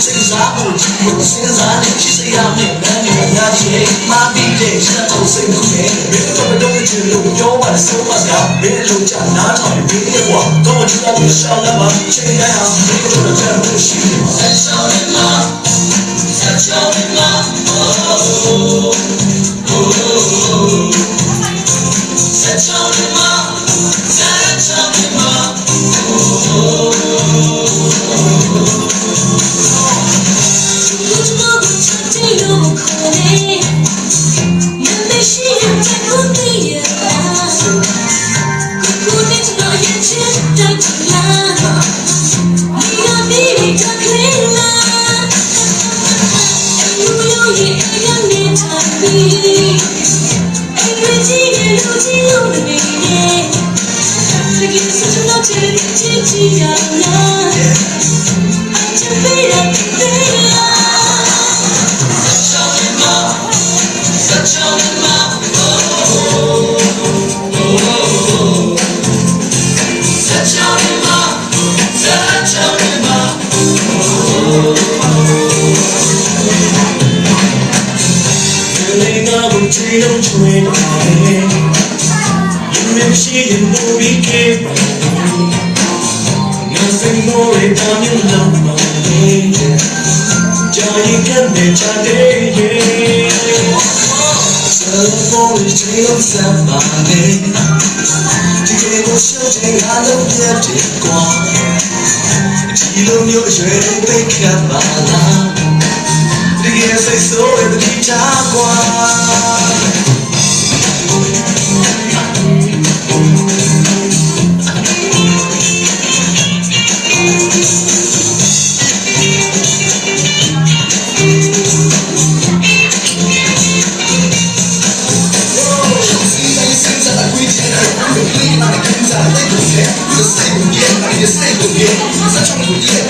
စိတ်စားဖို့ကြည့်လို့စဉ်းစားနေရှိစရာမြင်တယ်ငါချေမာပြီးတဲ့စက်ဖို့စိတ်ကူးနေဘယ်တော့တော့ချင်လို့ပြောပါဆိုပါကဘယ်လိုချနားထောင်ပြီးတဲ့ကွာတော့ချလာလို့ရှောင်းလာပါချိန်တိုင်းဟာဘယ်လိုချမ်းလို့ရှိနေဆက်ချောင်းနေမှာဆက်ချောင်းနေမှာဆက်ချောင်းနေမှာဆက်ချောင်းနေမှာShe and Louis came nothing more than you love me. Johnny can be Johnny. Telephone is real somebody. Today was shooting I love you to go. She don't know you're the cabana. The yes I saw in the guitar. You're